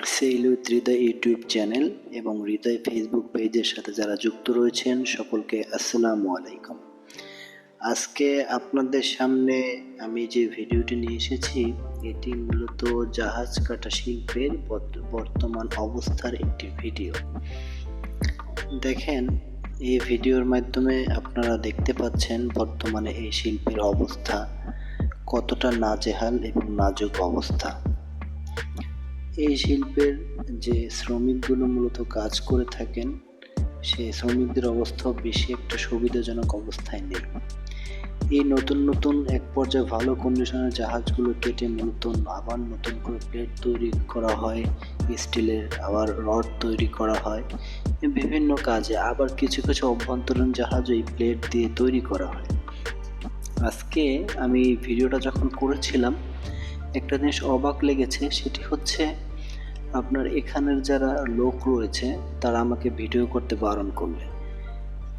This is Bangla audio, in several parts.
Sail with Hridoy YouTube channel এবং হৃদয় ফেসবুক পেজের সাথে যারা যুক্ত রয়েছেন সকলকে আসসালামু আলাইকুম। আজকে আপনাদের সামনে আমি যে ভিডিওটি নিয়ে এসেছি এটি মূলত জাহাজ কাটা শিল্পের বর্তমান অবস্থার একটি ভিডিও। দেখেন, এই ভিডিওর মাধ্যমে আপনারা দেখতে পাচ্ছেন বর্তমানে এই শিল্পের অবস্থা কতটা নাজেহাল এবং নাজুক অবস্থা। এই শিল্পের যে শ্রমিকগুলো মূলত কাজ করে থাকেন সেই শ্রমিকদের অবস্থাও বেশি একটা সুবিধাজনক অবস্থায় নেই। এই নতুন এক পর্যায়ে ভালো কন্ডিশনের জাহাজগুলো কেটে মূলত আবার নতুন করে প্লেট তৈরি করা হয়, স্টিলের আবার রড তৈরি করা হয় বিভিন্ন কাজে, আবার কিছু অভ্যন্তরীণ জাহাজ এই প্লেট দিয়ে তৈরি করা হয়। আজকে আমি ভিডিওটা যখন করেছিলাম একটা জিনিস অবাক লেগেছে, সেটি হচ্ছে আপনার এখানের যারা লোক রয়েছে তারা আমাকে ভিডিও করতে বারণ করলে।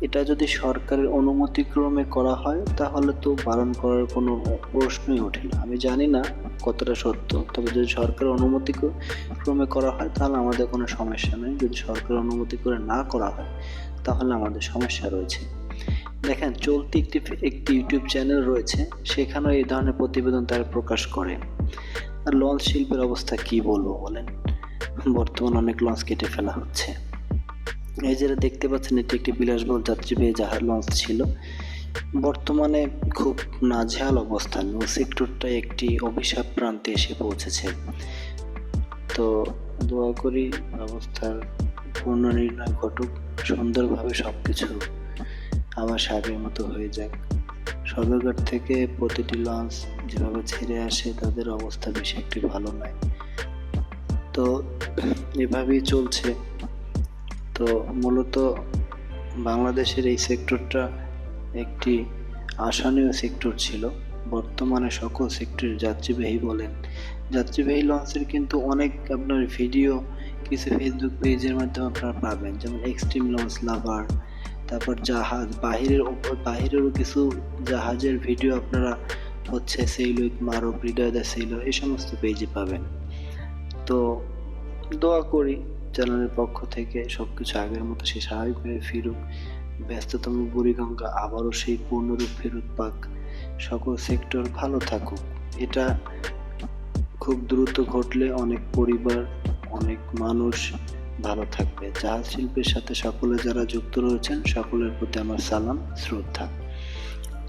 এটা যদি সরকারের অনুমতিক্রমে করা হয় তাহলে তো বারণ করার কোনো প্রশ্নই ওঠে না। আমি জানি না কতটা সত্য, তবে যদি সরকারের অনুমতিক্রমে করা হয় তাহলে আমাদের কোনো সমস্যা নেই। যদি সরকারের অনুমতি করে না করা হয় তাহলে আমাদের সমস্যা রয়েছে। দেখেন, চলতি একটি ইউটিউব চ্যানেল রয়েছে, সেখানেও এই ধরনের প্রতিবেদন তারা প্রকাশ করে। আর লঞ্চ শিল্পের অবস্থা কি বলবো বলেন, বর্তমানে অনেক লঞ্চ কেটে ফেলা হচ্ছে। এই যে দেখতে পাচ্ছেন এটি একটি বিলাসবহুল যাত্রীবাহী জাহাজ লঞ্চ ছিল, বর্তমানে খুব নাজেহাল অবস্থা। নৌ সেক্টরটা একটি অভিশাপ প্রান্তে এসে পৌঁছেছে। তো দোয়া করি অবস্থার পুনর্নির্ণয় ঘটুক, সুন্দরভাবে সবকিছু আবার আগের মতো হয়ে যাক। সদরঘাট থেকে প্রতিটি লঞ্চ যেভাবে ছেড়ে আসে তাদের অবস্থা বেশি একটি ভালো নয়। তো এভাবেই চলছে। তো মূলত বাংলাদেশের এই সেক্টরটা একটি আশানীয় সেক্টর ছিল। বর্তমানে সকল সেক্টরের যাত্রীবাহী লঞ্চের কিন্তু অনেক আপনার ভিডিও কিছু ফেসবুক পেজের মাধ্যমে আপনারা পাবেন, যেমন এক্সট্রিম লঞ্চ লাভার, তারপর জাহাজ বাহিরেরও কিছু জাহাজের ভিডিও আপনারা হচ্ছে sail with Maruf, Hridoy the sailor, এই সমস্ত পেজে পাবেন। তো দোয়া করি চ্যানেলের পক্ষ থেকে সবকিছু আগের মতো সে স্বাভাবিকভাবে ফিরুক, ব্যস্ততম বুড়িগঙ্গা আবারও সেই পূর্ণরূপ ফেরত পাক, সকল সেক্টর ভালো থাকুক। এটা খুব দ্রুত ঘটলে অনেক পরিবার, অনেক মানুষ ভালো থাকবে। জাহাজ শিল্পের সাথে সকলে যারা যুক্ত রয়েছেন সকলের প্রতি আমার সালাম, শ্রদ্ধা।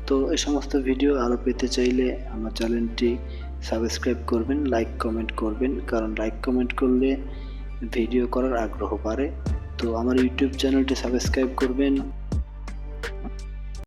তো এই সমস্ত ভিডিও আরও পেতে চাইলে আমার চ্যানেলটি সাবস্ক্রাইব করবেন, লাইক কমেন্ট করবেন, কারণ লাইক কমেন্ট করলে ভিডিও করার আগ্রহ বাড়ে। তো আমার ইউটিউব চ্যানেলটি সাবস্ক্রাইব করবেন।